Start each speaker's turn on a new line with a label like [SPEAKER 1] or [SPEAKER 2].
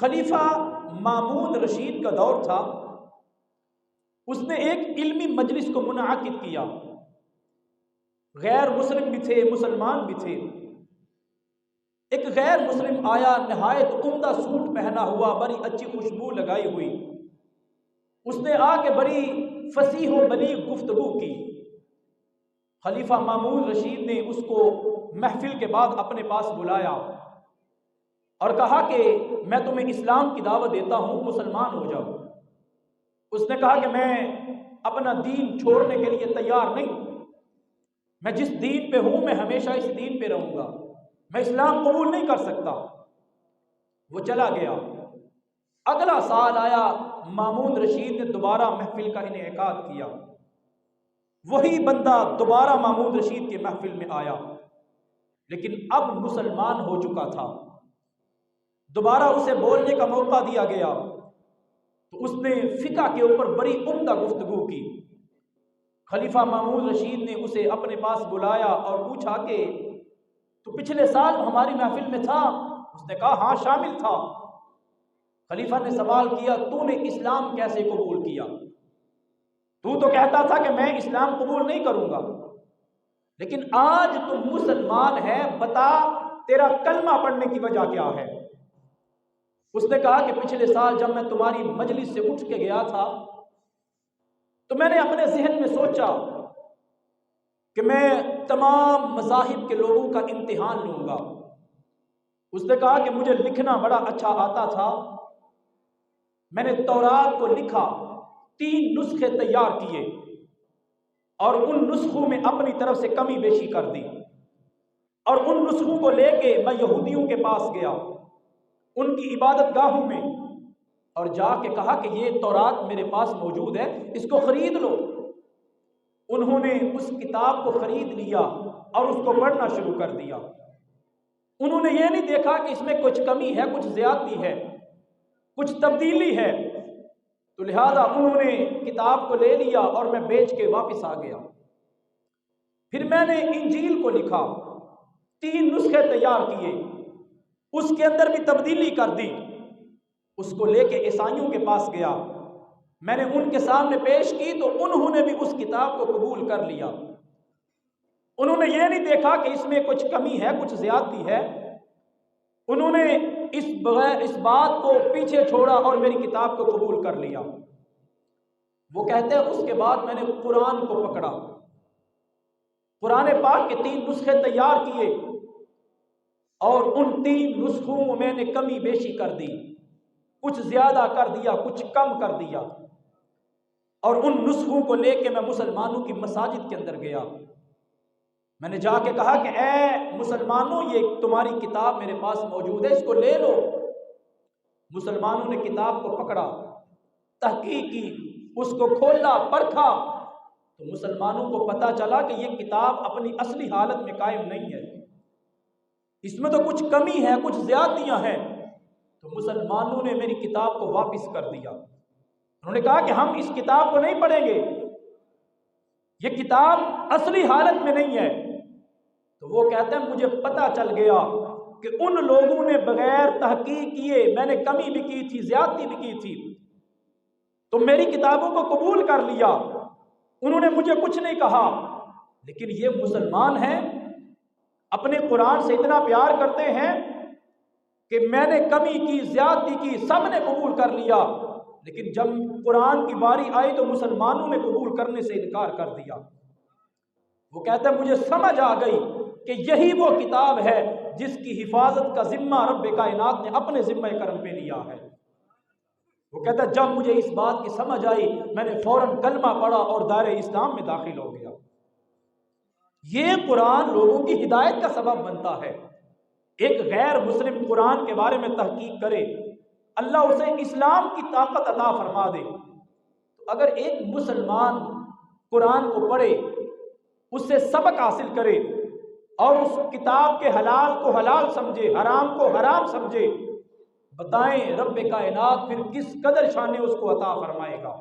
[SPEAKER 1] خلیفہ مامون رشید کا دور تھا، اس نے ایک علمی مجلس کو منعقد کیا، غیر مسلم بھی تھے مسلمان بھی تھے۔ ایک غیر مسلم آیا، نہایت عمدہ سوٹ پہنا ہوا، بڑی اچھی خوشبو لگائی ہوئی، اس نے آ کے بڑی فصیح و بلیغ گفتگو کی۔ خلیفہ مامون رشید نے اس کو محفل کے بعد اپنے پاس بلایا اور کہا کہ میں تمہیں اسلام کی دعوت دیتا ہوں، مسلمان ہو جاؤ۔ اس نے کہا کہ میں اپنا دین چھوڑنے کے لیے تیار نہیں، میں جس دین پہ ہوں میں ہمیشہ اس دین پہ رہوں گا، میں اسلام قبول نہیں کر سکتا۔ وہ چلا گیا۔ اگلا سال آیا، مامون رشید نے دوبارہ محفل کا انعقاد کیا، وہی بندہ دوبارہ مامون رشید کے محفل میں آیا، لیکن اب مسلمان ہو چکا تھا۔ دوبارہ اسے بولنے کا موقع دیا گیا تو اس نے فقہ کے اوپر بڑی عمدہ گفتگو کی۔ خلیفہ مامون رشید نے اسے اپنے پاس بلایا اور پوچھا کہ تو پچھلے سال ہماری محفل میں تھا؟ اس نے کہا ہاں شامل تھا۔ خلیفہ نے سوال کیا تو نے اسلام کیسے قبول کیا؟ تو کہتا تھا کہ میں اسلام قبول نہیں کروں گا، لیکن آج تو مسلمان ہے، بتا تیرا کلمہ پڑھنے کی وجہ کیا ہے؟ اس نے کہا کہ پچھلے سال جب میں تمہاری مجلس سے اٹھ کے گیا تھا تو میں نے اپنے ذہن میں سوچا کہ میں تمام مذاہب کے لوگوں کا امتحان لوں گا۔ اس نے کہا کہ مجھے لکھنا بڑا اچھا آتا تھا، میں نے تورات کو لکھا، 3 نسخے تیار کیے اور ان نسخوں میں اپنی طرف سے کمی بیشی کر دی، اور ان نسخوں کو لے کے میں یہودیوں کے پاس گیا، ان کی عبادت گاہوں میں، اور جا کے کہا کہ یہ تورات میرے پاس موجود ہے، اس کو خرید لو۔ انہوں نے اس کتاب کو خرید لیا اور اس کو پڑھنا شروع کر دیا۔ انہوں نے یہ نہیں دیکھا کہ اس میں کچھ کمی ہے، کچھ زیادتی ہے، کچھ تبدیلی ہے، تو لہذا انہوں نے کتاب کو لے لیا اور میں بیچ کے واپس آ گیا۔ پھر میں نے انجیل کو لکھا، 3 نسخے تیار کیے، اس کے اندر بھی تبدیلی کر دی، اس کو لے کے عیسائیوں کے پاس گیا، میں نے ان کے سامنے پیش کی تو انہوں نے بھی اس کتاب کو قبول کر لیا۔ انہوں نے یہ نہیں دیکھا کہ اس میں کچھ کمی ہے، کچھ زیادتی ہے، انہوں نے اس بات کو پیچھے چھوڑا اور میری کتاب کو قبول کر لیا۔ وہ کہتے ہیں اس کے بعد میں نے قرآن کو پکڑا، قرآن پاک کے 3 نسخے تیار کیے اور ان 3 نسخوں میں میں نے کمی بیشی کر دی، کچھ زیادہ کر دیا، کچھ کم کر دیا، اور ان نسخوں کو لے کے میں مسلمانوں کی مساجد کے اندر گیا۔ میں نے جا کے کہا کہ اے مسلمانوں، یہ تمہاری کتاب میرے پاس موجود ہے، اس کو لے لو۔ مسلمانوں نے کتاب کو پکڑا، تحقیق کی، اس کو کھولا، پرکھا، تو مسلمانوں کو پتہ چلا کہ یہ کتاب اپنی اصلی حالت میں قائم نہیں ہے، اس میں تو کچھ کمی ہے، کچھ زیادتیاں ہیں۔ تو مسلمانوں نے میری کتاب کو واپس کر دیا، انہوں نے کہا کہ ہم اس کتاب کو نہیں پڑھیں گے، یہ کتاب اصلی حالت میں نہیں ہے۔ تو وہ کہتے ہیں مجھے پتہ چل گیا کہ ان لوگوں نے بغیر تحقیق کیے، میں نے کمی بھی کی تھی، زیادتی بھی کی تھی، تو میری کتابوں کو قبول کر لیا، انہوں نے مجھے کچھ نہیں کہا، لیکن یہ مسلمان ہیں، اپنے قرآن سے اتنا پیار کرتے ہیں کہ میں نے کمی کی، زیادتی کی، سب نے قبول کر لیا، لیکن جب قرآن کی باری آئی تو مسلمانوں نے قبول کرنے سے انکار کر دیا۔ وہ کہتا ہے مجھے سمجھ آ گئی کہ یہی وہ کتاب ہے جس کی حفاظت کا ذمہ رب کائنات نے اپنے ذمہ کرم پہ لیا ہے۔ وہ کہتا ہے جب مجھے اس بات کی سمجھ آئی میں نے فوراً کلمہ پڑھا اور دائرہ اسلام میں داخل ہو گیا۔ یہ قرآن لوگوں کی ہدایت کا سبب بنتا ہے۔ ایک غیر مسلم قرآن کے بارے میں تحقیق کرے، اللہ اسے اسلام کی طاقت عطا فرما دے، تو اگر ایک مسلمان قرآن کو پڑھے، اس سے سبق حاصل کرے اور اس کتاب کے حلال کو حلال سمجھے، حرام کو حرام سمجھے، بتائیں رب کائنات پھر کس قدر شان اس کو عطا فرمائے گا۔